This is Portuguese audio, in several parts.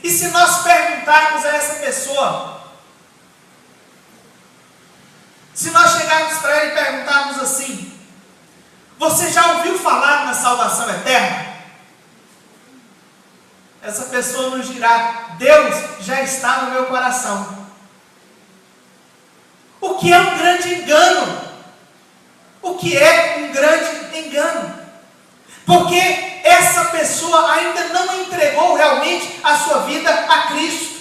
E se nós perguntarmos a essa pessoa, se nós chegarmos para ela e perguntarmos assim: você já ouviu falar na salvação eterna? Essa pessoa nos dirá: Deus já está no meu coração. O que é um grande engano? O que é um grande engano? Porque essa pessoa ainda não entregou realmente a sua vida a Cristo.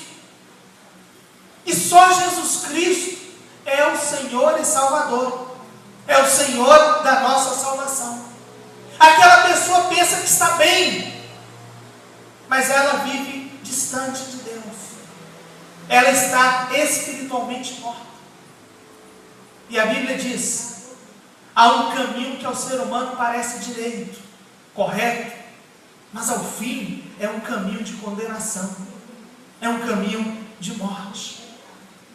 E só Jesus Cristo é o Senhor e Salvador. É o Senhor da nossa salvação. Aquela pessoa pensa que está bem, mas ela vive distante de Deus. Ela está espiritualmente morta. E a Bíblia diz: há um caminho que ao ser humano parece direito, correto, mas ao fim é um caminho de condenação, é um caminho de morte,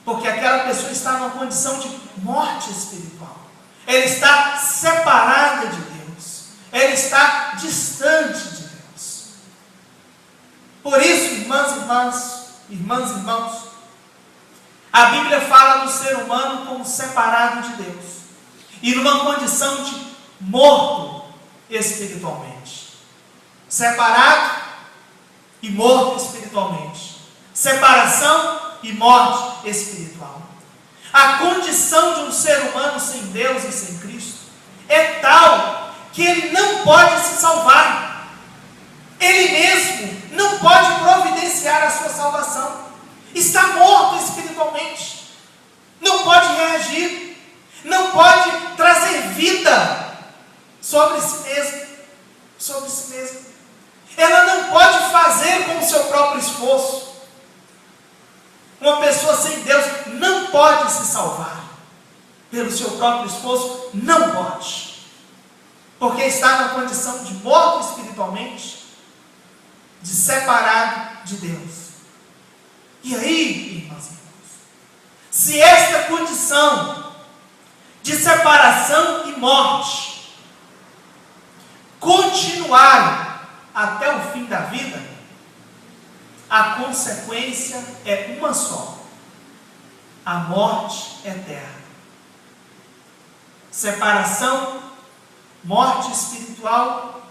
porque aquela pessoa está numa condição de morte espiritual, ela está separada de Deus, ela está distante de Deus. Por isso, irmãs e irmãos, a Bíblia fala do ser humano como separado de Deus, e numa condição de morto espiritualmente. Separado e morto espiritualmente. Separação e morte espiritual. A condição de um ser humano sem Deus e sem Cristo é tal que ele não pode se salvar. Ele mesmo não pode providenciar a sua salvação. Está morto espiritualmente. Não pode reagir. Não pode trazer vida sobre si mesmo. Sobre si mesmo. Ela não pode fazer com o seu próprio esforço. Uma pessoa sem Deus não pode se salvar pelo seu próprio esforço, não pode, porque está na condição de morto espiritualmente, de separado de Deus. E aí, irmãos e irmãos, se esta condição de separação e morte continuar até o fim da vida, a consequência é uma só: a morte eterna. Separação, morte espiritual,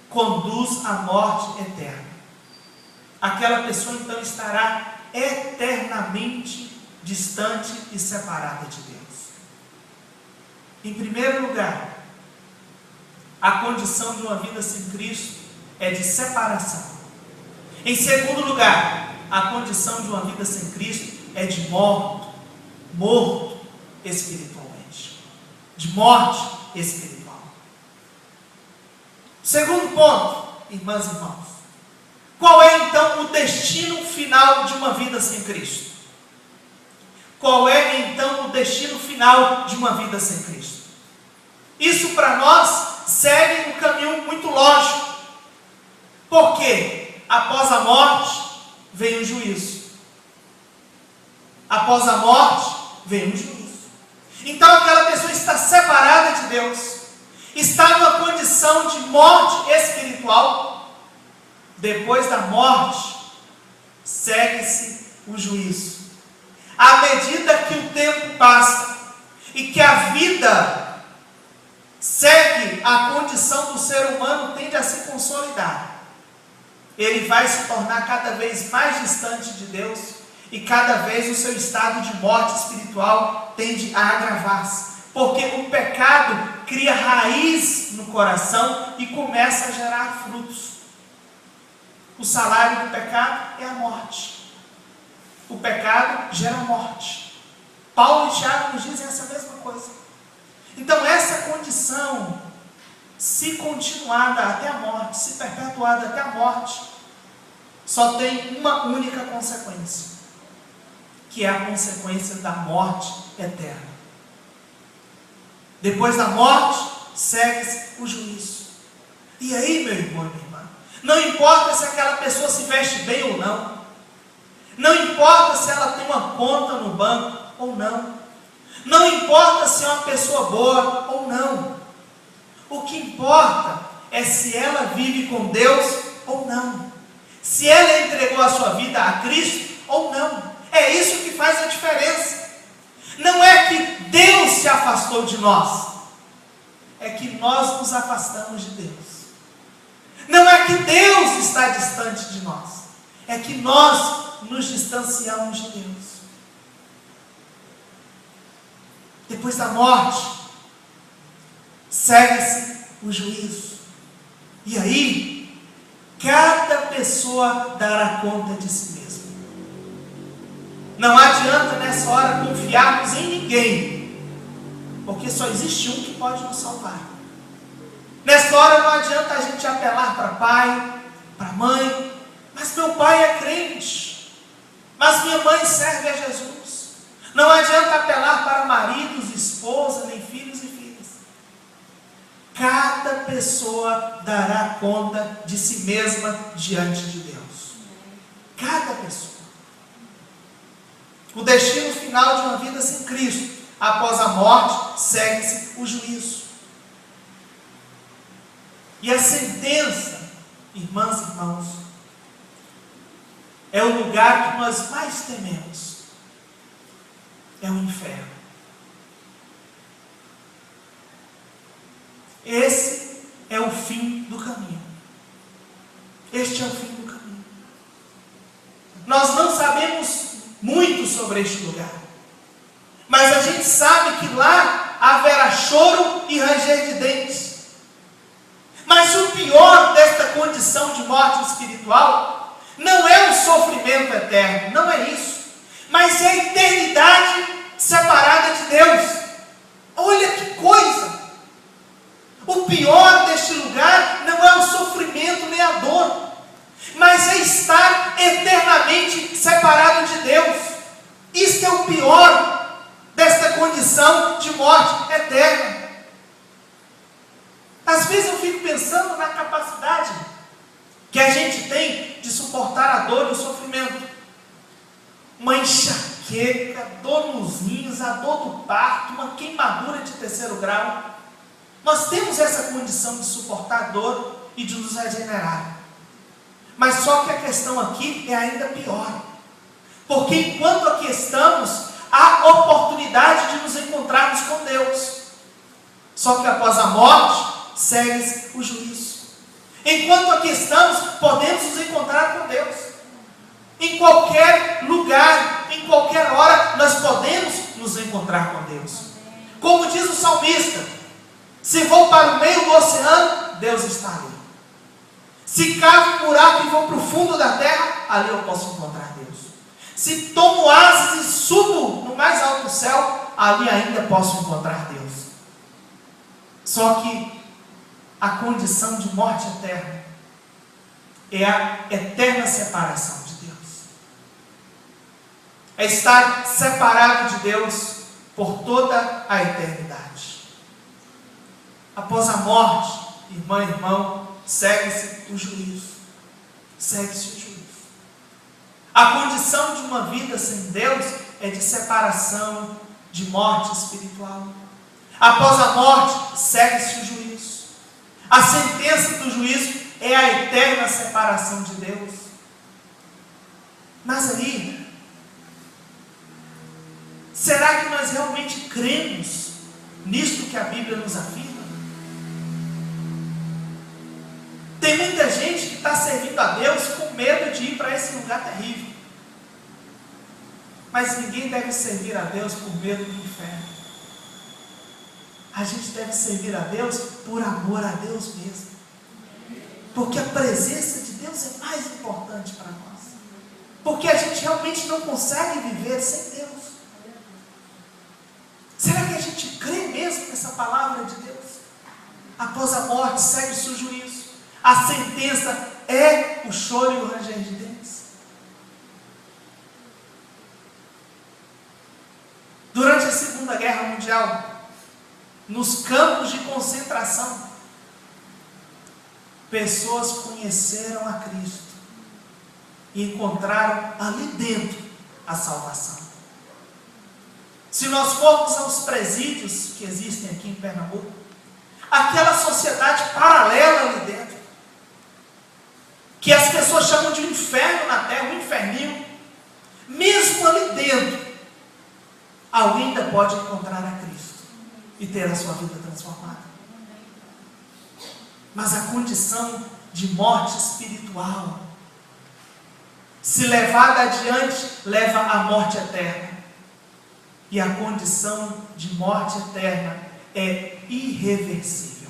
conduz à morte eterna. Aquela pessoa então estará eternamente distante e separada de Deus. Em primeiro lugar, a condição de uma vida sem Cristo é de separação. Em segundo lugar, a condição de uma vida sem Cristo é de morto espiritualmente. De morte espiritual. Segundo ponto, irmãs e irmãos, qual é então o destino final de uma vida sem Cristo? Qual é então o destino final de uma vida sem Cristo? Isso para nós segue um caminho muito lógico. Por quê? Após a morte, vem o juízo. Após a morte, vem o juízo. Então aquela pessoa está separada de Deus, está numa condição de morte espiritual. Depois da morte, segue-se o juízo. À medida que o tempo passa e que a vida segue a condição do ser humano, tende a se consolidar. Ele vai se tornar cada vez mais distante de Deus e cada vez o seu estado de morte espiritual tende a agravar-se, porque o pecado cria raiz no coração e começa a gerar frutos. O salário do pecado é a morte. O pecado gera morte. Paulo e Tiago nos dizem essa mesma coisa. Então essa condição, se continuada até a morte, se perpetuada até a morte, só tem uma única consequência, que é a consequência da morte eterna. Depois da morte, segue-se o juízo. E aí, meu irmão e minha irmã, não importa se aquela pessoa se veste bem ou não, não importa se ela tem uma conta no banco ou não, não importa se é uma pessoa boa ou não. O que importa é se ela vive com Deus ou não. se ela entregou a sua vida a Cristo ou não. É isso que faz a diferença. Não é que Deus se afastou de nós, é que nós nos afastamos de Deus. Não é que Deus está distante de nós, é que nós nos distanciamos de Deus. Depois da morte, segue-se o juízo. E aí, cada pessoa dará conta de si mesma. Não adianta nessa hora confiarmos em ninguém, porque só existe um que pode nos salvar. Nessa hora não adianta a gente apelar para pai, para mãe, mas meu pai é crente, mas minha mãe serve a Jesus. Não adianta apelar para maridos, esposa, nem filhos e filhas. Cada pessoa dará conta de si mesma diante de Deus. Cada pessoa. O destino final de uma vida sem Cristo, após a morte, segue-se o juízo. E a sentença, irmãs e irmãos, é o lugar que nós mais tememos. É o inferno. Esse é o fim do caminho. Este é o fim do caminho. Nós não sabemos muito sobre este lugar, mas a gente sabe que lá haverá choro e ranger de dentes. Mas o pior desta condição de morte espiritual não é o sofrimento eterno, não é isso, mas é a eternidade separada de Deus. Olha que coisa! O pior deste lugar não é o sofrimento nem a dor, mas é estar eternamente separado de Deus. Isto é o pior desta condição de morte eterna. Às vezes eu fico pensando na capacidade que a gente tem de suportar a dor e o sofrimento. Uma enxaqueca, dor nos rins, a dor do parto, uma queimadura de 3º grau. Nós temos essa condição de suportar a dor e de nos regenerar. Mas só que a questão aqui é ainda pior. Porque enquanto aqui estamos, há oportunidade de nos encontrarmos com Deus. Só que após a morte, segue-se o juízo. Enquanto aqui estamos, podemos nos encontrar com Deus. Em qualquer lugar, em qualquer hora, nós podemos nos encontrar com Deus. Como diz o salmista, se vou para o meio do oceano, Deus está ali. Se cavo um buraco e vou para o fundo da terra, ali eu posso encontrar Deus. Se tomo asas e subo no mais alto céu, ali ainda posso encontrar Deus. Só que a condição de morte eterna é a eterna separação de Deus. É estar separado de Deus por toda a eternidade. Após a morte, irmã e irmão, segue-se o juízo. Segue-se o juízo. A condição de uma vida sem Deus é de separação, de morte espiritual. Após a morte, segue-se o juízo. A sentença do juízo é a eterna separação de Deus. Mas aí, será que nós realmente cremos nisto que a Bíblia nos afirma? Tem muita gente que está servindo a Deus com medo de ir para esse lugar terrível. Mas ninguém deve servir a Deus por medo do inferno. A gente deve servir a Deus por amor a Deus mesmo. Porque a presença de Deus é mais importante para nós. Porque a gente realmente não consegue viver sem Deus. Será que a gente crê mesmo nessa palavra de Deus? Após a morte, segue-se o juízo. A sentença é o choro e o ranger de dentes. Durante a Segunda Guerra Mundial, nos campos de concentração, pessoas conheceram a Cristo e encontraram ali dentro a salvação. Se nós formos aos presídios que existem aqui em Pernambuco, aquela sociedade paralela ali dentro, que as pessoas chamam de um inferno na terra, o inferninho, mesmo ali dentro, alguém ainda pode encontrar a Cristo e ter a sua vida transformada. Mas a condição de morte espiritual, se levada adiante, leva à morte eterna. E a condição de morte eterna é irreversível,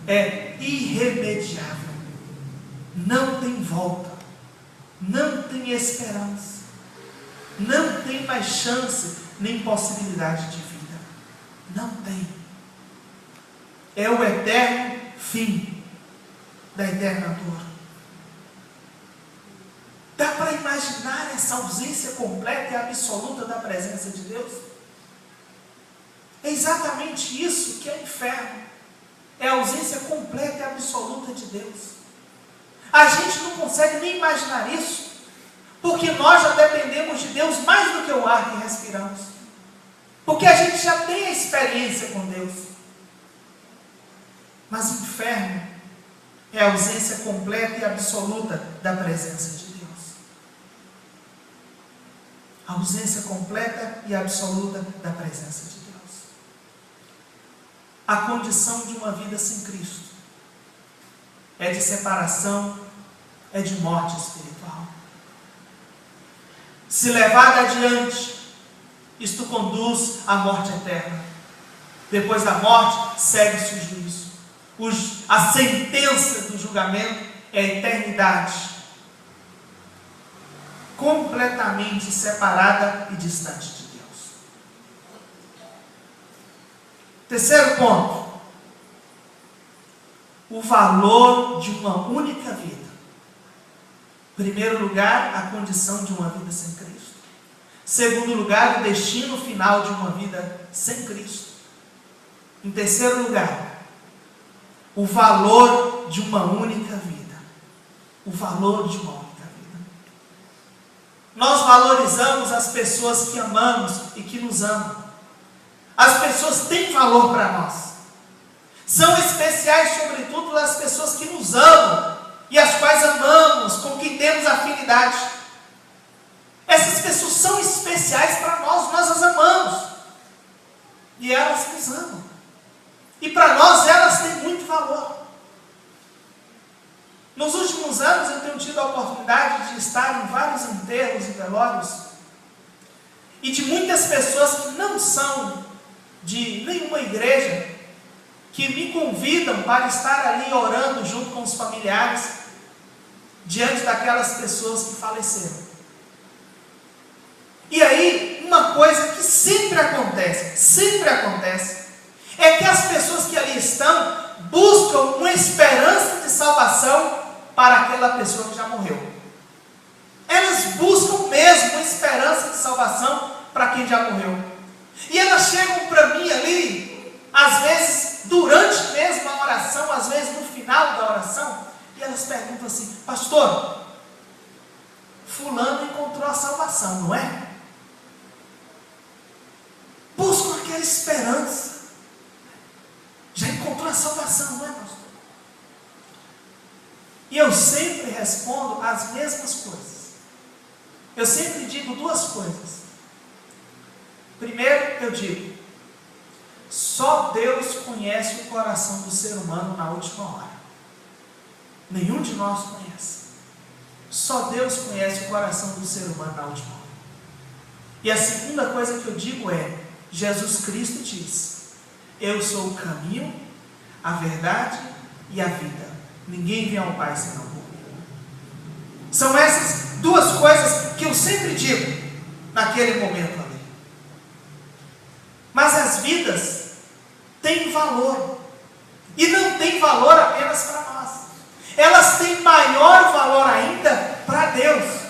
é irremediável, não tem volta, não tem esperança, não tem mais chance nem possibilidade de vida, não tem. É o eterno fim da eterna dor. Dá para imaginar essa ausência completa e absoluta da presença de Deus? É exatamente isso que é o inferno. É a ausência completa e absoluta de Deus. A gente não consegue nem imaginar isso, porque nós já dependemos de Deus mais do que o ar que respiramos. Porque a gente já tem a experiência com Deus. Mas o inferno é a ausência completa e absoluta da presença de Deus. A ausência completa e absoluta da presença de Deus. A condição de uma vida sem Cristo é de separação, é de morte espiritual. Se levada adiante, isto conduz à morte eterna. Depois da morte, segue-se o juízo. A sentença do julgamento é a eternidade, completamente separada e distante de Deus. Terceiro ponto: o valor de uma única vida. Em primeiro lugar, a condição de uma vida sem Cristo. Segundo lugar, o destino final de uma vida sem Cristo. Em terceiro lugar, o valor de uma única vida. O valor de uma única vida. Nós valorizamos as pessoas que amamos e que nos amam. As pessoas têm valor para nós. São especiais, sobretudo, as pessoas que nos amam e as quais amamos, com quem temos afinidade. Essas pessoas são especiais para nós, nós as amamos. E elas nos amam. E para nós elas têm muito valor. Nos últimos anos eu tenho tido a oportunidade de estar em vários enterros e velórios, e de muitas pessoas que não são de nenhuma igreja, que me convidam para estar ali orando junto com os familiares, diante daquelas pessoas que faleceram. E aí, uma coisa que sempre acontece, é que as pessoas que ali estão buscam uma esperança de salvação para aquela pessoa que já morreu. Elas buscam mesmo uma esperança de salvação para quem já morreu. E elas chegam para mim ali, às vezes durante mesmo a oração, às vezes no final da oração, e elas perguntam assim: pastor, fulano encontrou a salvação, não é? Buscam aquela esperança. Já encontrou a salvação, não é, pastor? E eu sempre respondo as mesmas coisas. Eu sempre digo duas coisas. Primeiro, eu digo: só Deus conhece o coração do ser humano na última hora. Nenhum de nós conhece. Só Deus conhece o coração do ser humano na última hora. E a segunda coisa que eu digo é: Jesus Cristo diz: eu sou o caminho, a verdade e a vida. Ninguém vem ao Pai senão por mim. São essas duas coisas que eu sempre digo naquele momento ali. Mas as vidas têm valor. E não têm valor apenas para nós. Elas têm maior valor ainda para Deus.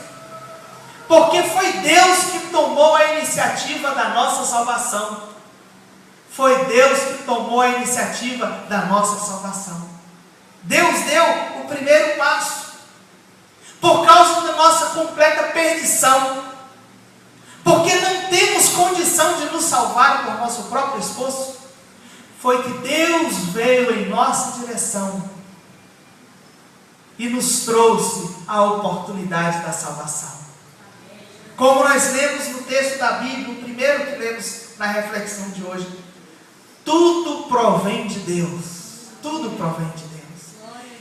Porque foi Deus que tomou a iniciativa da nossa salvação. Foi Deus que tomou a iniciativa da nossa salvação. Deus deu o primeiro passo. Por causa da nossa completa perdição. Porque não temos condição de nos salvar por nosso próprio esforço. Foi que Deus veio em nossa direção e nos trouxe a oportunidade da salvação. Como nós lemos no texto da Bíblia, o primeiro que lemos na reflexão de hoje, tudo provém de Deus. Tudo provém de Deus.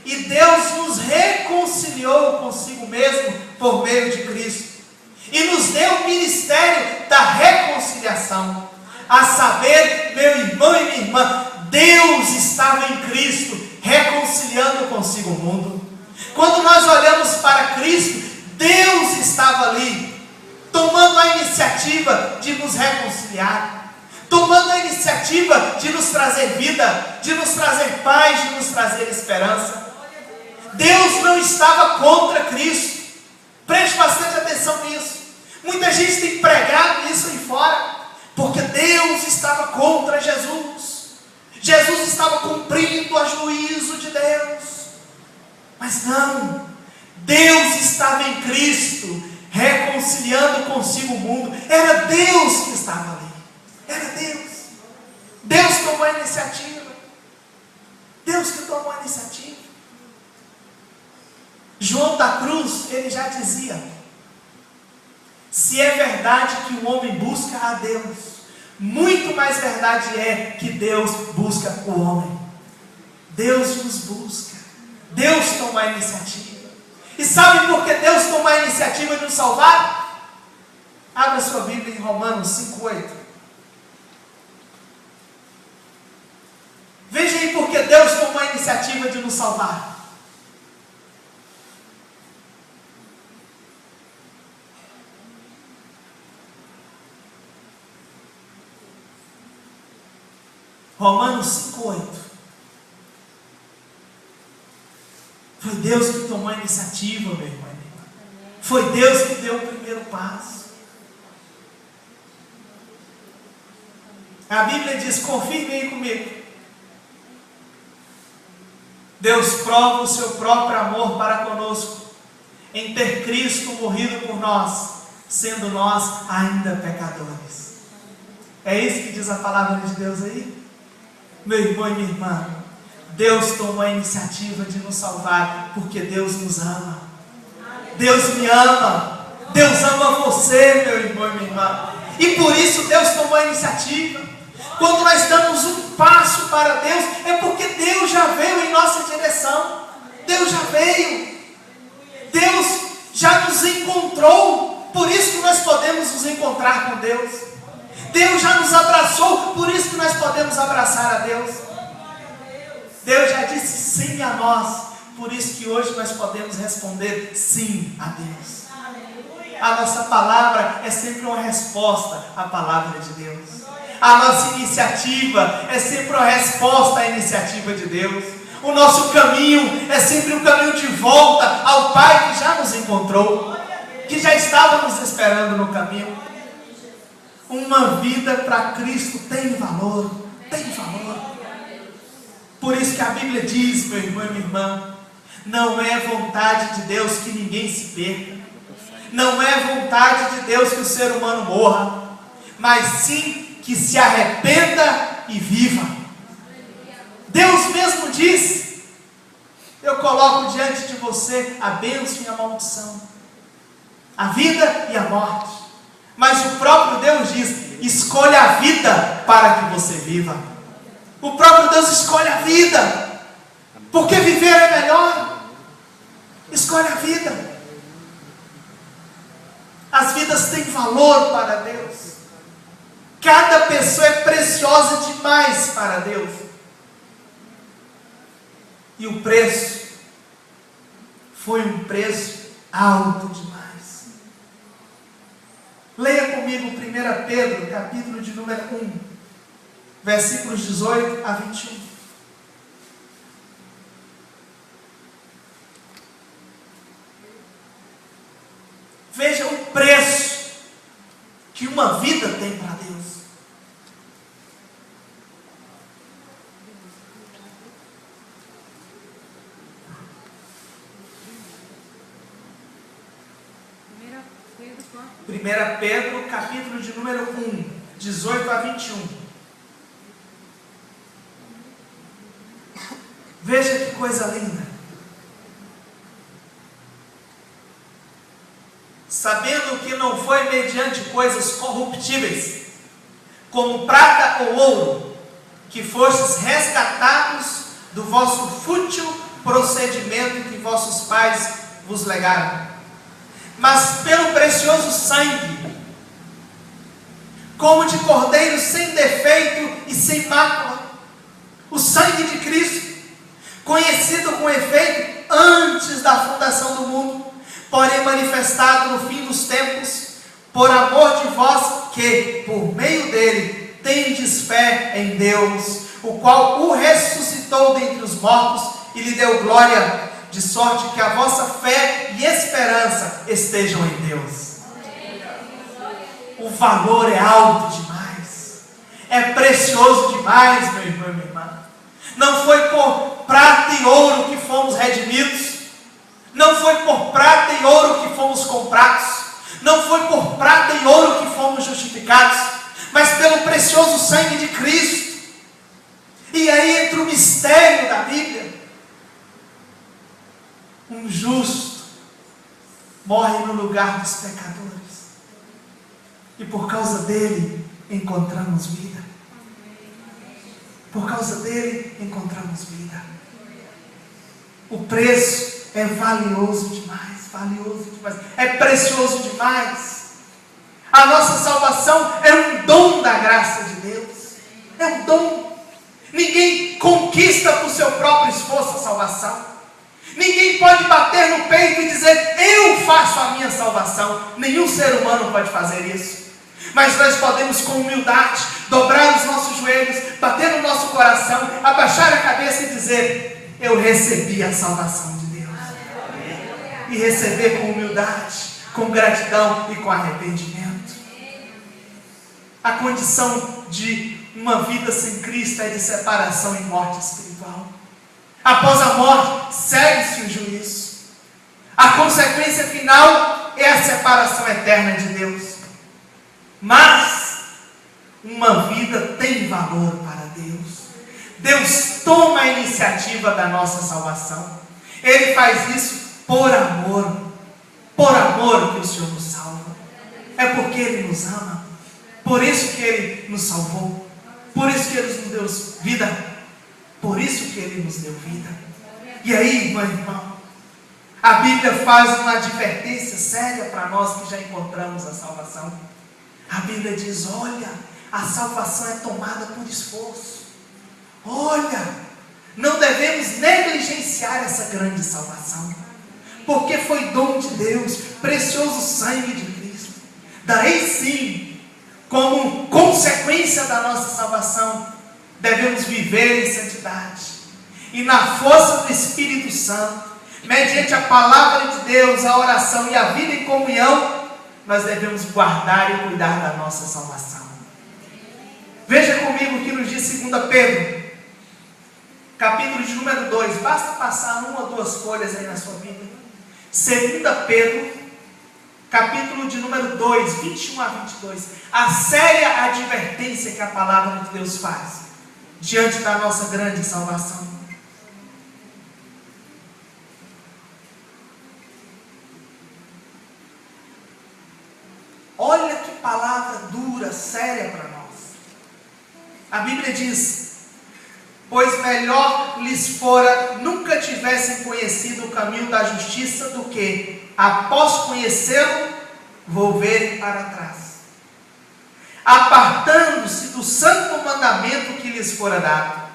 E Deus nos reconciliou consigo mesmo por meio de Cristo. E nos deu o ministério da reconciliação. A saber, meu irmão e minha irmã, Deus estava em Cristo, reconciliando consigo o mundo. Quando nós olhamos para Cristo, Deus estava ali, tomando a iniciativa de nos reconciliar, tomando a iniciativa de nos trazer vida, de nos trazer paz, de nos trazer esperança. Deus não estava contra Cristo. Preste bastante atenção nisso. Muita gente tem pregado isso aí fora, porque Deus estava contra Jesus. Jesus estava cumprindo o juízo de Deus. Mas não, Deus estava em Cristo, reconciliando consigo o mundo. Era Deus que estava ali. Era Deus. Deus tomou a iniciativa. Deus que tomou a iniciativa. João da Cruz, ele já dizia: se é verdade que o homem busca a Deus, muito mais verdade é que Deus busca o homem. Deus nos busca. Deus toma a iniciativa. E sabe por que Deus toma a iniciativa de nos salvar? Abra sua Bíblia em Romanos 5:8. Veja aí por que Deus tomou a iniciativa de nos salvar. Romanos 5:8. Foi Deus que tomou a iniciativa, meu irmão. Foi Deus que deu o primeiro passo. A Bíblia diz, confirme aí comigo: Deus prova o seu próprio amor para conosco, em ter Cristo morrido por nós, sendo nós ainda pecadores. É isso que diz a palavra de Deus aí? Meu irmão e minha irmã, Deus tomou a iniciativa de nos salvar, porque Deus nos ama. Deus me ama. Deus ama você, meu irmão e minha irmã. E por isso Deus tomou a iniciativa. Quando nós damos um passo para Deus, é porque Deus já veio em nossa direção. Deus já veio. Deus já nos encontrou. Por isso que nós podemos nos encontrar com Deus. Deus já nos abraçou, por isso que nós podemos abraçar a Deus. Deus já disse sim a nós, por isso que hoje nós podemos responder sim a Deus. A nossa palavra é sempre uma resposta à palavra de Deus. A nossa iniciativa é sempre uma resposta à iniciativa de Deus. O nosso caminho é sempre um caminho de volta ao Pai que já nos encontrou, que já estava nos esperando no caminho. Uma vida para Cristo tem valor, tem valor. Por isso que a Bíblia diz, meu irmão e minha irmã, não é vontade de Deus que ninguém se perca, não é vontade de Deus que o ser humano morra, mas sim que se arrependa e viva. Deus mesmo diz: eu coloco diante de você a bênção e a maldição, a vida e a morte. Mas o próprio Deus diz: escolha a vida para que você viva. O próprio Deus escolhe a vida, porque viver é melhor. Escolhe a vida. As vidas têm valor para Deus. Cada pessoa é preciosa demais para Deus. E o preço foi um preço alto demais. Leia comigo 1 Pedro, capítulo de número 1, versículos 18 a 21. Veja o preço que uma vida tem para Deus. Primeira Pedro, capítulo de número 1, 18 a 21. Veja que coisa linda. sabendo que não foi mediante coisas corruptíveis, como prata ou ouro, que fostes resgatados do vosso fútil procedimento que vossos pais vos legaram, mas pelo precioso sangue, como de cordeiro sem defeito e sem mácula, o sangue de Cristo, conhecido com efeito antes da fundação do mundo, porém manifestado no fim dos tempos, por amor de vós, que por meio dele tendes fé em Deus, o qual o ressuscitou dentre os mortos e lhe deu glória, de sorte que a vossa fé e esperança estejam em Deus. O valor é alto demais, é precioso demais, meu irmão e minha irmã. Não foi por prata e ouro que fomos redimidos, não foi por prata e ouro que fomos comprados, não foi por prata e ouro que fomos justificados, mas pelo precioso sangue de Cristo. E aí entra o mistério da Bíblia. Um justo morre no lugar dos pecadores, e por causa dele encontramos vida. Por causa dele encontramos vida. O preço é valioso demais, é precioso demais. A nossa salvação é um dom da graça de Deus, é um dom. Ninguém conquista por seu próprio esforço a salvação. Ninguém pode bater no peito e dizer, eu faço a minha salvação. Nenhum ser humano pode fazer isso. Mas nós podemos, com humildade, dobrar os nossos joelhos, bater no nosso coração, abaixar a cabeça e dizer, eu recebi a salvação de Deus. E receber com humildade, com gratidão e com arrependimento. A condição de uma vida sem Cristo é de separação e morte espiritual. Após a morte, segue-se o juízo. A consequência final é a separação eterna de Deus. Mas uma vida tem valor para Deus. Deus toma a iniciativa da nossa salvação. Ele faz isso por amor. Por amor que o Senhor nos salva. É porque Ele nos ama. Por isso que Ele nos salvou. Por isso que Ele nos deu vida. Por isso que Ele nos deu vida. E aí, meu irmão, a Bíblia faz uma advertência séria para nós que já encontramos a salvação. A Bíblia diz, olha, a salvação é tomada por esforço. Olha, não devemos negligenciar essa grande salvação, porque foi dom de Deus, precioso sangue de Cristo. Daí sim, como consequência da nossa salvação, devemos viver em santidade. E na força do Espírito Santo, mediante a palavra de Deus, a oração e a vida em comunhão, nós devemos guardar e cuidar da nossa salvação. Veja comigo o que nos diz 2 Pedro, capítulo de número 2. Basta passar uma ou duas folhas aí na sua Bíblia. 2 Pedro, capítulo de número 2, 21 a 22. A séria advertência que a palavra de Deus faz diante da nossa grande salvação. Olha que palavra dura, séria para nós. A Bíblia diz, pois melhor lhes fora nunca tivessem conhecido o caminho da justiça do que, após conhecê-lo, volverem para trás, apartando-se do santo mandamento que lhes fora dado.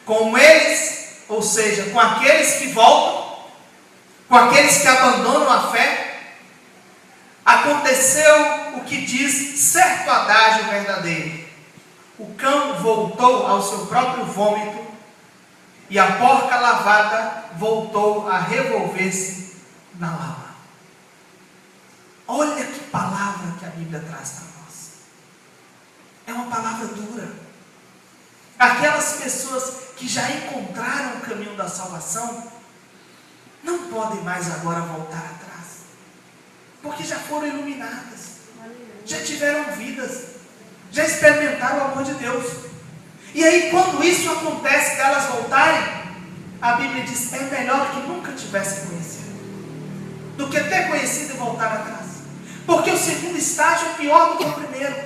Com eles, ou seja, com aqueles que voltam, com aqueles que abandonam a fé, aconteceu o que diz certo adágio verdadeiro: o cão voltou ao seu próprio vômito, e a porca lavada voltou a revolver-se na lama. Olha que palavra que a Bíblia traz para nós. É uma palavra dura. Aquelas pessoas que já encontraram o caminho da salvação não podem mais agora voltar atrás, porque já foram iluminadas, já tiveram vidas, já experimentaram o amor de Deus. E aí, quando isso acontece, delas voltarem, a Bíblia diz, é melhor que nunca tivessem conhecido, do que ter conhecido e voltar atrás. Porque o segundo estágio é pior do que o primeiro.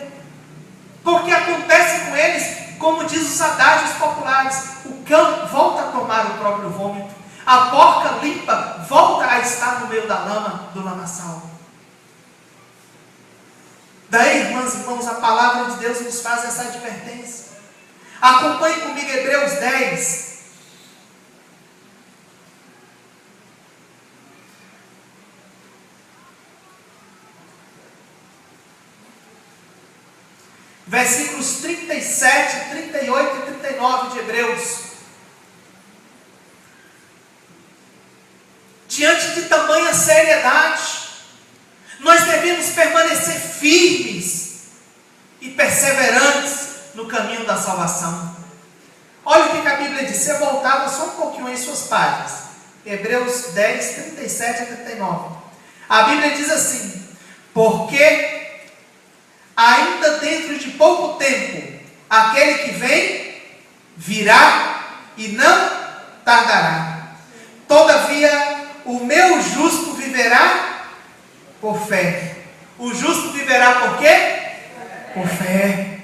Porque acontece com eles, como diz os adágios populares, o cão volta a tomar o próprio vômito, a porca limpa volta a estar no meio da lama, do lamaçal. Daí, irmãs e irmãos, a palavra de Deus nos faz essa advertência. Acompanhe comigo Hebreus 10. Versículos 37, 38 e 39 de Hebreus. Diante de tamanha seriedade, nós devemos permanecer firmes e perseverantes no caminho da salvação. Olha o que a Bíblia diz. Você voltava só um pouquinho em suas páginas. Hebreus 10, 37 a 39. A Bíblia diz assim: porque ainda dentro de pouco tempo, aquele que vem, virá e não tardará. Todavia, o meu justo viverá por fé. O justo viverá por quê? Por fé.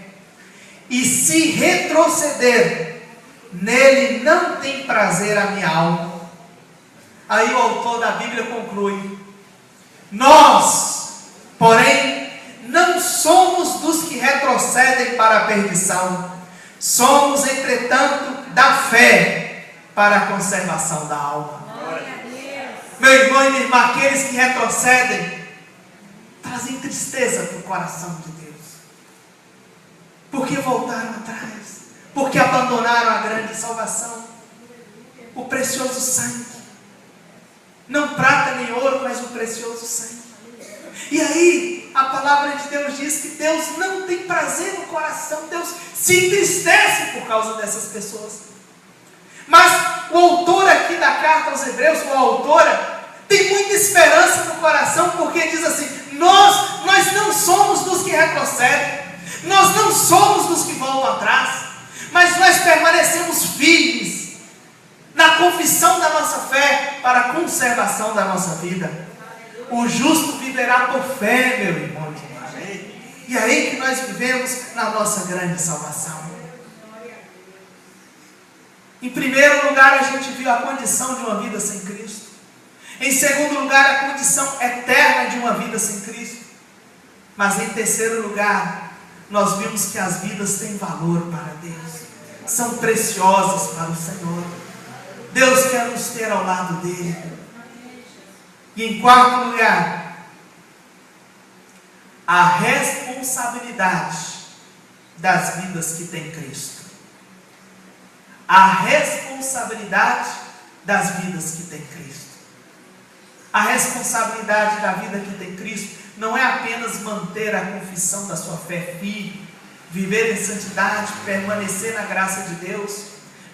E se retroceder, nele não tem prazer a minha alma. Aí o autor da Bíblia conclui: nós, porém, não somos dos que retrocedem para a perdição, somos, entretanto, da fé para a conservação da alma. Meu irmão e minha irmã, aqueles que retrocedem trazem tristeza para o coração de Deus, porque voltaram atrás, porque abandonaram a grande salvação, o precioso sangue, não prata nem ouro, mas o precioso sangue. E aí, a palavra de Deus diz que Deus não tem prazer no coração, Deus se entristece por causa dessas pessoas. Mas o autor aqui da carta aos Hebreus, ou a autora, tem muita esperança no coração, porque diz assim: nós não somos dos que retrocedem, nós não somos dos que voltam atrás, mas nós permanecemos firmes na confissão da nossa fé para a conservação da nossa vida. O justo viverá por fé, meu irmão. E é aí que nós vivemos na nossa grande salvação. Em primeiro lugar, a gente viu a condição de uma vida sem Cristo. Em segundo lugar, a condição eterna de uma vida sem Cristo. Mas em terceiro lugar, nós vimos que as vidas têm valor para Deus, são preciosas para o Senhor. Deus quer nos ter ao lado dele. E em quarto lugar, a responsabilidade das vidas que tem Cristo. A responsabilidade das vidas que tem Cristo. A responsabilidade da vida que tem Cristo não é apenas manter a confissão da sua fé firme, viver em santidade, permanecer na graça de Deus,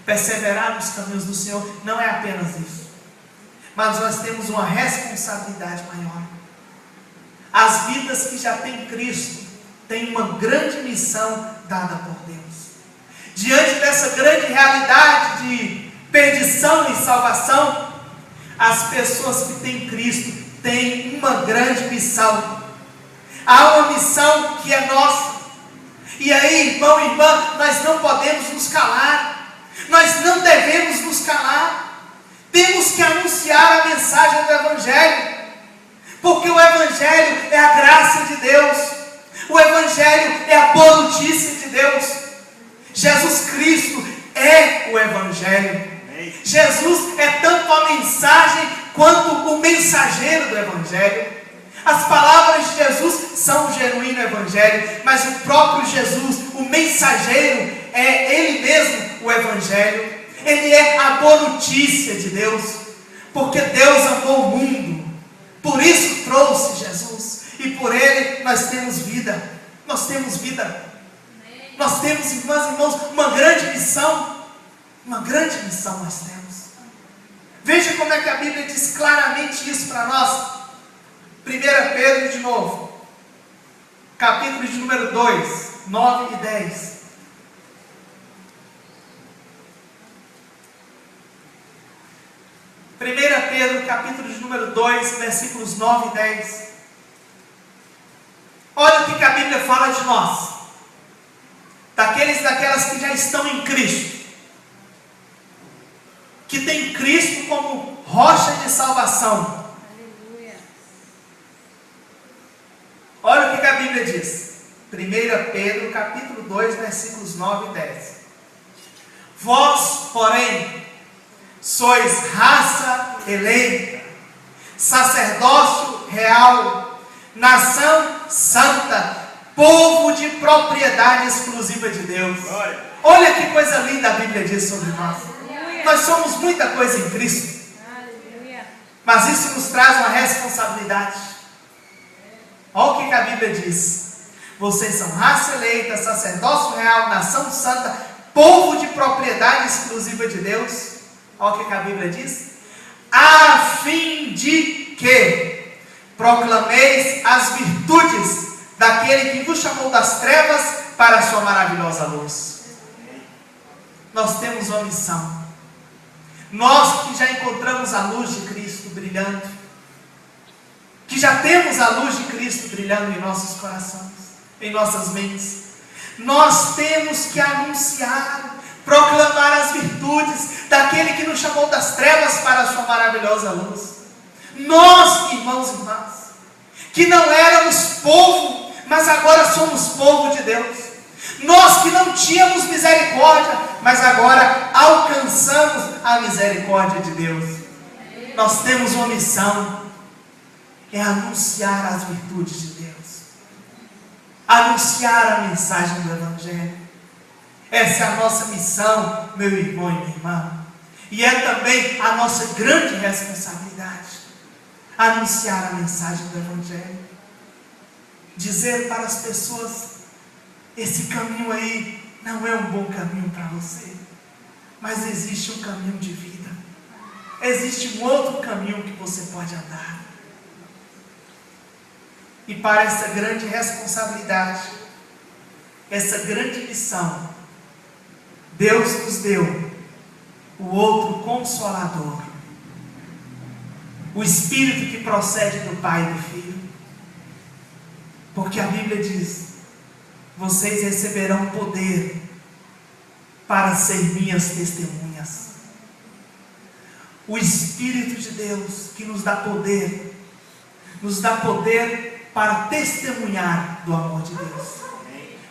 perseverar nos caminhos do Senhor. Não é apenas isso. Mas nós temos uma responsabilidade maior. As vidas que já têm Cristo têm uma grande missão dada por Deus. Diante dessa grande realidade de perdição e salvação, as pessoas que têm Cristo têm uma grande missão. Há uma missão que é nossa. E aí, irmão e irmã, nós não podemos nos calar. Nós não devemos nos calar. Temos que anunciar a mensagem do Evangelho, porque o Evangelho é a graça de Deus, o Evangelho é a boa notícia de Deus. Jesus Cristo é o Evangelho. Jesus é tanto a mensagem quanto o mensageiro do Evangelho. As palavras de Jesus são o genuíno Evangelho, mas o próprio Jesus, o mensageiro, é Ele mesmo o Evangelho. Ele é a boa notícia de Deus, porque Deus amou o mundo, por isso trouxe Jesus, e por Ele nós temos vida, nós temos vida, nós temos, irmãs e irmãos, uma grande missão nós temos. Veja como é que a Bíblia diz claramente isso para nós. 1 Pedro de novo, capítulo de número 2, 9 e 10. 1 Pedro, capítulo de número 2, versículos 9 e 10. fala de nós, daquelas que já estão em Cristo, que tem Cristo como rocha de salvação. Aleluia. Olha o que a Bíblia diz. 1 Pedro, capítulo 2, versículos 9 e 10. Vós, porém, sois raça eleita, sacerdócio real, nação santa, povo de propriedade exclusiva de Deus. Olha que coisa linda a Bíblia diz sobre nós. Nós somos muita coisa em Cristo, Aleluia. mas isso nos traz uma responsabilidade. Olha o que a Bíblia diz. Vocês são raça eleita, sacerdócio real, nação santa, povo de propriedade exclusiva de Deus. Olha o que a Bíblia diz. A fim de que proclameis as virtudes daquele que vos chamou das trevas para a sua maravilhosa luz. Nós temos uma missão. Nós que já encontramos a luz de Cristo brilhando, que já temos a luz de Cristo brilhando em nossos corações, em nossas mentes, nós temos que anunciar, proclamar as virtudes daquele que nos chamou das trevas para a sua maravilhosa luz. Nós, irmãos e irmãs, que não éramos povo, mas agora somos povo de Deus. Nós que não tínhamos misericórdia, mas agora alcançamos a misericórdia de Deus. Nós temos uma missão, é anunciar as virtudes de Deus, anunciar a mensagem do Evangelho. Essa é a nossa missão, meu irmão e minha irmã, e é também a nossa grande responsabilidade, anunciar a mensagem do Evangelho, dizer para as pessoas: esse caminho aí não é um bom caminho para você, mas existe um caminho de vida, existe um outro caminho que você pode andar. E para essa grande responsabilidade, essa grande missão, Deus nos deu o outro Consolador, o Espírito que procede do Pai e do Filho, porque a Bíblia diz: vocês receberão poder para ser minhas testemunhas. O Espírito de Deus que nos dá poder para testemunhar do amor de Deus,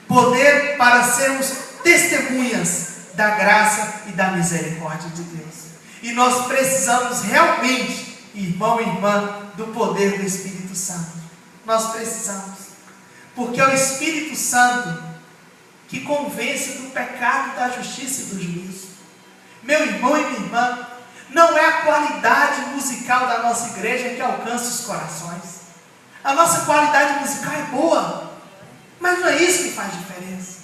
poder para sermos testemunhas da graça e da misericórdia de Deus. E nós precisamos realmente, irmão e irmã, do poder do Espírito Santo. Nós precisamos, porque é o Espírito Santo que convence do pecado, da justiça e do juízo. Meu irmão e minha irmã, não é a qualidade musical da nossa igreja que alcança os corações. A nossa qualidade musical é boa, mas não é isso que faz diferença.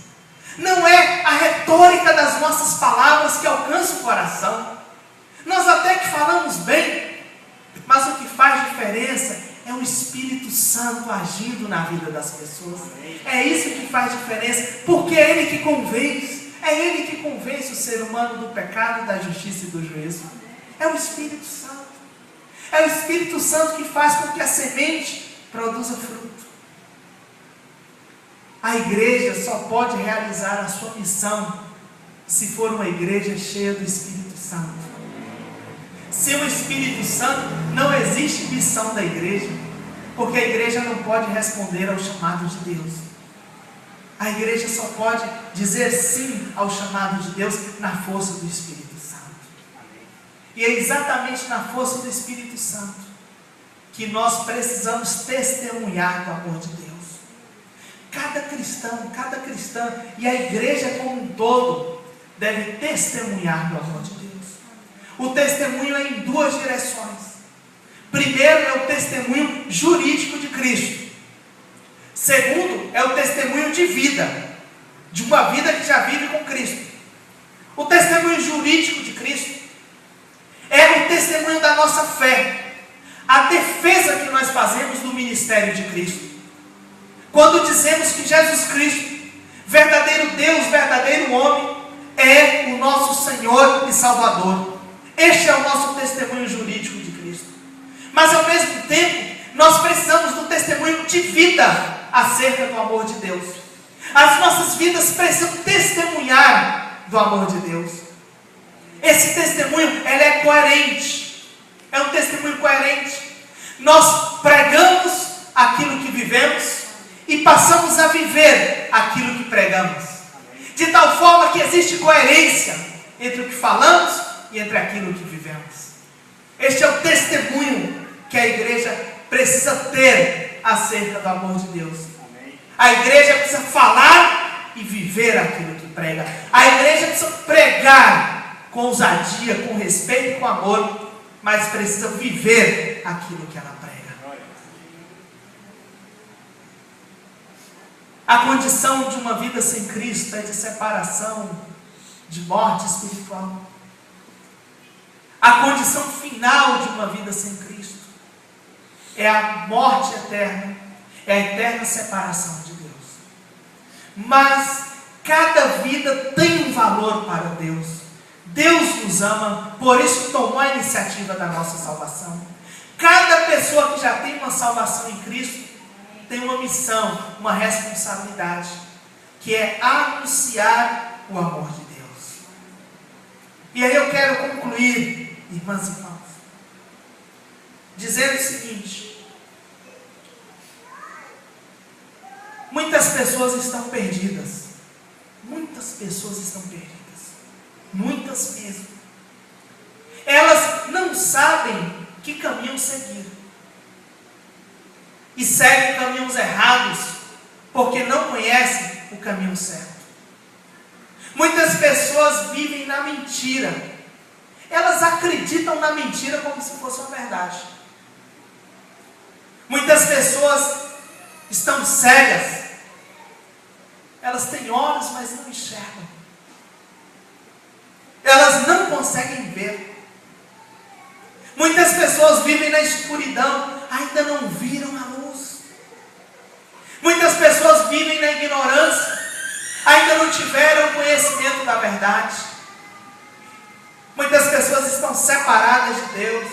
Não é a retórica das nossas palavras que alcança o coração. Nós até que falamos bem, mas o que faz diferença é o Espírito Santo agindo na vida das pessoas. É isso que faz diferença, porque é Ele que convence. É Ele que convence o ser humano do pecado, da justiça e do juízo. É o Espírito Santo. É o Espírito Santo que faz com que a semente produza fruto. A igreja só pode realizar a sua missão se for uma igreja cheia do Espírito Santo. Sem o Espírito Santo não existe missão da igreja, porque a igreja não pode responder ao chamado de Deus. A igreja só pode dizer sim ao chamado de Deus na força do Espírito Santo. E é exatamente na força do Espírito Santo que nós precisamos testemunhar do amor de Deus. Cada cristão, cada cristã e a igreja como um todo deve testemunhar do amor de Deus. O testemunho é em duas direções. Primeiro é o testemunho jurídico de Cristo. Segundo é o testemunho de vida, de uma vida que já vive com Cristo. O testemunho jurídico de Cristo é o testemunho da nossa fé, a defesa que nós fazemos do ministério de Cristo. Quando dizemos que Jesus Cristo, verdadeiro Deus, verdadeiro homem, é o nosso Senhor e Salvador. Este é o nosso testemunho jurídico de Cristo. Mas ao mesmo tempo, nós precisamos do testemunho de vida. acerca do amor de Deus. As nossas vidas precisam testemunhar do amor de Deus. Esse testemunho, ele é coerente. É um testemunho coerente. Nós pregamos aquilo que vivemos e passamos a viver aquilo que pregamos. De tal forma que existe coerência entre o que falamos e entre aquilo que vivemos. Este é o testemunho que a igreja precisa ter acerca do amor de Deus. A igreja precisa falar e viver aquilo que prega. A igreja precisa pregar com ousadia, com respeito e com amor, mas precisa viver aquilo que ela prega. A condição de uma vida sem Cristo é de separação, de morte espiritual. A condição final de uma vida sem Cristo é a morte eterna, é a eterna separação de Deus. Mas cada vida tem um valor para Deus. Deus nos ama, por isso tomou a iniciativa da nossa salvação. Cada pessoa que já tem uma salvação em Cristo tem uma missão, uma responsabilidade, que é anunciar o amor de Deus. E aí eu quero concluir, irmãs e irmãos, dizendo o seguinte: muitas pessoas estão perdidas. Muitas pessoas estão perdidas. Muitas mesmo. Elas não sabem que caminho seguir. E seguem caminhos errados, porque não conhecem o caminho certo. Muitas pessoas vivem na mentira. Elas acreditam na mentira como se fosse uma verdade. Muitas pessoas estão cegas. Elas têm olhos, mas não enxergam. Elas não conseguem ver. Muitas pessoas vivem na escuridão, ainda não viram a luz. Muitas pessoas vivem na ignorância, ainda não tiveram conhecimento da verdade. Muitas pessoas estão separadas de Deus,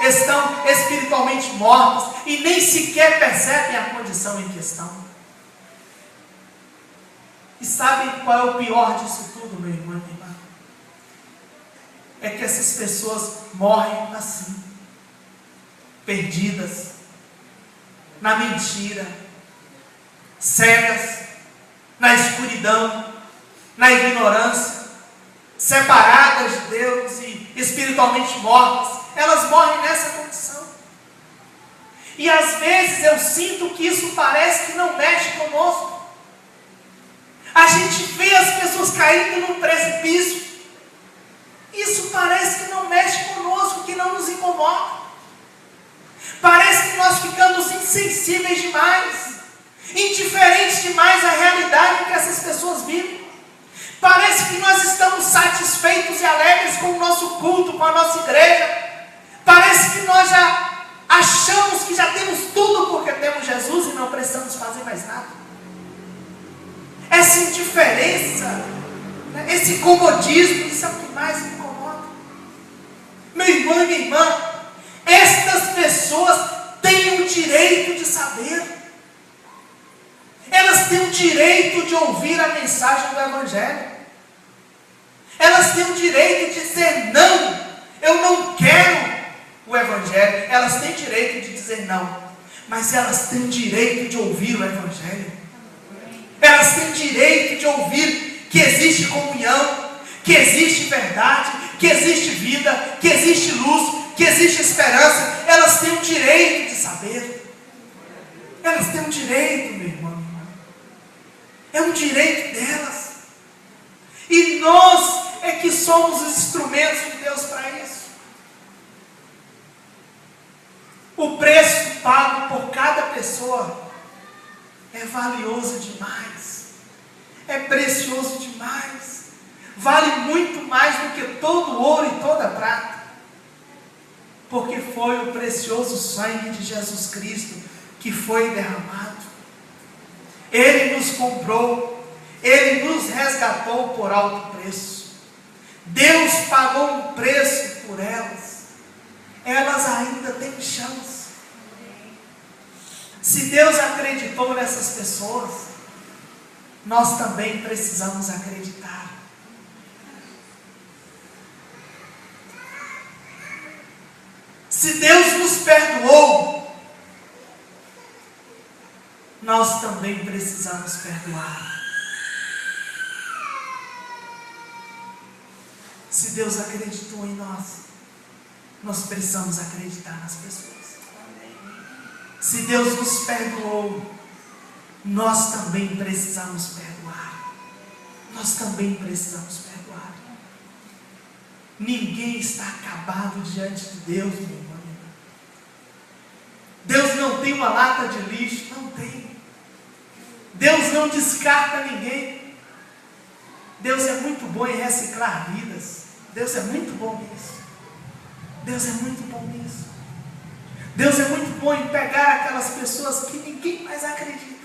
estão espiritualmente mortas e nem sequer percebem a condição em questão. E sabe qual é o pior disso tudo, meu irmão e minha irmã? É que essas pessoas morrem assim, perdidas, na mentira, cegas, na escuridão, na ignorância, separadas de Deus e espiritualmente mortas. Elas morrem nessa condição. E às vezes eu sinto que isso parece que não mexe conosco. A gente vê as pessoas caindo num precipício. Isso parece que não mexe conosco, que não nos incomoda. Parece que nós ficamos insensíveis demais, indiferentes demais à realidade que essas pessoas vivem. Parece que nós estamos satisfeitos e alegres com o nosso culto, com a nossa igreja. Parece que nós já achamos que já temos tudo porque temos Jesus e não precisamos fazer mais nada. Essa indiferença, esse comodismo, isso é o que mais me incomoda. Meu irmão e minha irmã, estas pessoas têm o direito de saber. Elas têm o direito de ouvir a mensagem do Evangelho. Elas têm o direito de dizer não, eu não quero o Evangelho. Elas têm direito de dizer não, mas elas têm o direito de ouvir o Evangelho. Elas têm direito de ouvir que existe comunhão, que existe verdade, que existe vida, que existe luz, que existe esperança. Elas têm o direito de saber. Elas têm o direito, meu irmão. É um direito delas. E nós é que somos os instrumentos de Deus para isso. O preço pago por cada pessoa é valioso demais, é precioso demais, vale muito mais do que todo o ouro e toda a prata, porque foi o precioso sangue de Jesus Cristo que foi derramado. Ele nos comprou, Ele nos resgatou por alto preço. Deus pagou um preço por elas. Elas ainda têm chance. Se Deus acreditou nessas pessoas, nós também precisamos acreditar. Se Deus nos perdoou, nós também precisamos perdoar. Se Deus acreditou em nós precisamos acreditar nas pessoas. Se Deus nos perdoou, nós também precisamos perdoar. Nós também precisamos perdoar. Ninguém está acabado diante de Deus, meu irmão. Deus não tem uma lata de lixo, não tem. Deus não descarta ninguém. Deus é muito bom em reciclar vidas. Deus é muito bom nisso. Deus é muito bom nisso. Deus é muito bom em pegar aquelas pessoas que ninguém mais acredita,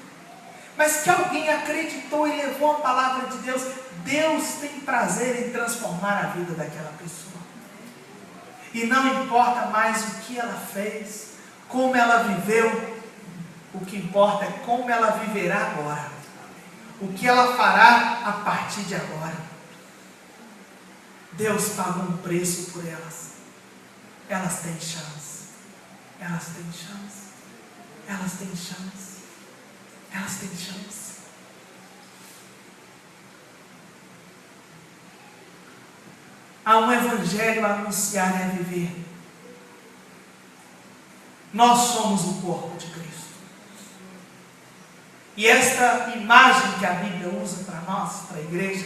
mas que alguém acreditou e levou a palavra de Deus. Deus tem prazer em transformar a vida daquela pessoa. E não importa mais o que ela fez, como ela viveu, o que importa é como ela viverá agora. O que ela fará a partir de agora. Deus pagou um preço por elas. Elas têm chance. Elas têm chance. Elas têm chance. Elas têm chance. Há um evangelho a anunciar e a viver. Nós somos o corpo de Cristo. E esta imagem que a Bíblia usa para nós, para a igreja,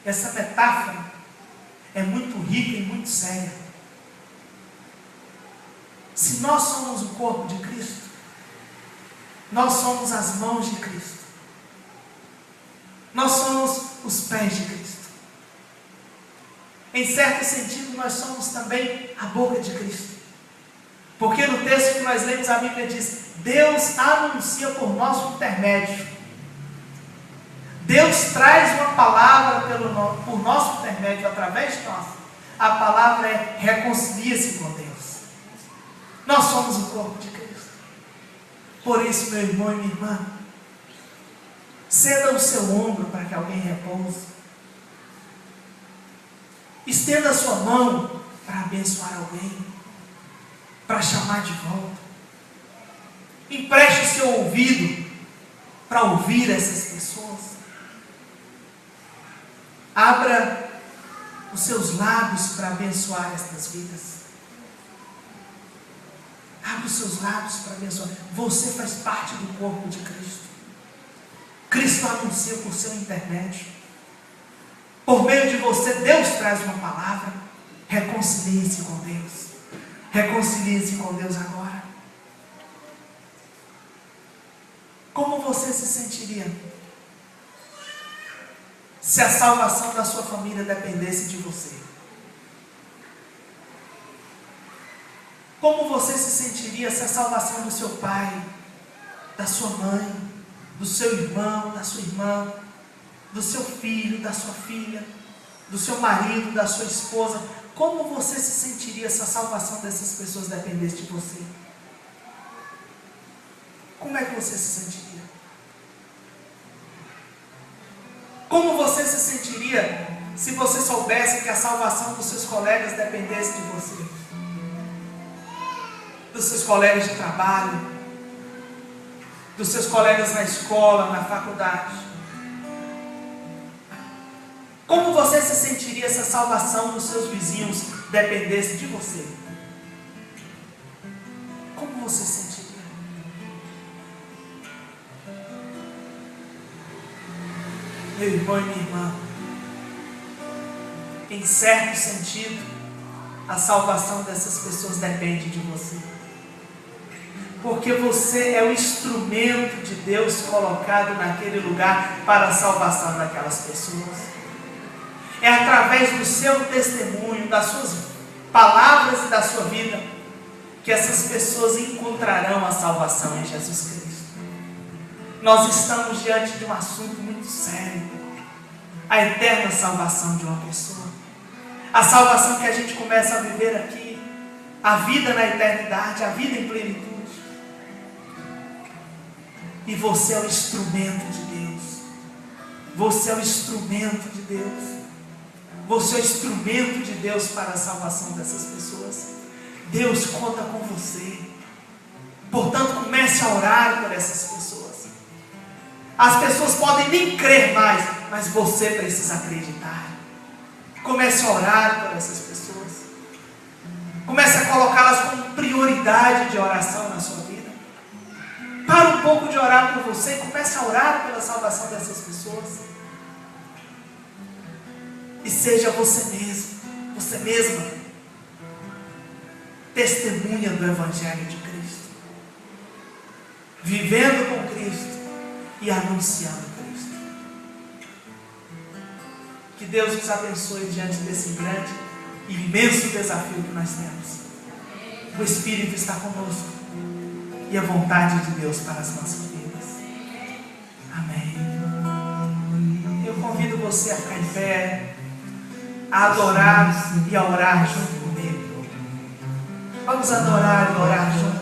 essa metáfora, é muito rica e muito séria. Se nós somos o corpo de Cristo, nós somos as mãos de Cristo. Nós somos os pés de Cristo. Em certo sentido, nós somos também a boca de Cristo. Porque no texto que nós lemos, a Bíblia diz: Deus anuncia por nosso intermédio. Deus traz uma palavra por nosso intermédio, através de nós. A palavra é: reconcilia-se com Deus. Nós somos o corpo de Cristo. Por isso, meu irmão e minha irmã, ceda o seu ombro para que alguém repouse. Estenda a sua mão para abençoar alguém, para chamar de volta. Empreste o seu ouvido para ouvir essas pessoas. Abra os seus lábios para abençoar estas vidas. Abra os seus lábios para abençoar. Você faz parte do corpo de Cristo. Cristo anuncia por seu intermédio. Por meio de você, Deus traz uma palavra. Reconcilie-se com Deus. Reconcilie-se com Deus agora. Como você se sentiria se a salvação da sua família dependesse de você? Como você se sentiria se a salvação do seu pai, da sua mãe, do seu irmão, da sua irmã, do seu filho, da sua filha, do seu marido, da sua esposa, como você se sentiria se a salvação dessas pessoas dependesse de você? Como é que você se sentiria? Como você se sentiria se você soubesse que a salvação dos seus colegas dependesse de você? Dos seus colegas de trabalho, dos seus colegas na escola, na faculdade. Como você se sentiria se a salvação dos seus vizinhos dependesse de você? Como você se sentiria? Meu irmão e minha irmã, em certo sentido, a salvação dessas pessoas depende de você. Porque você é o instrumento de Deus colocado naquele lugar para a salvação daquelas pessoas. É através do seu testemunho, das suas palavras e da sua vida, que essas pessoas encontrarão a salvação em Jesus Cristo. Nós estamos diante de um assunto muito sério. A eterna salvação de uma pessoa. A salvação que a gente começa a viver aqui. A vida na eternidade, a vida em plenitude. E você é o instrumento de Deus. Você é o instrumento de Deus. Você é o instrumento de Deus para a salvação dessas pessoas. Deus conta com você. Portanto, comece a orar por essas pessoas. As pessoas podem nem crer mais, mas você precisa acreditar. Comece a orar por essas pessoas. Comece a colocá-las como prioridade de oração na sua vida. Para um pouco de orar por você e comece a orar pela salvação dessas pessoas. E seja você mesmo, você mesma, testemunha do Evangelho de Cristo. Vivendo com Cristo e anunciando Cristo. Que Deus nos abençoe diante desse grande e imenso desafio que nós temos. O Espírito está conosco e a vontade de Deus para as nossas vidas. Amém. Eu convido você a ficar em pé, a adorar e a orar junto comigo. Vamos adorar e orar junto.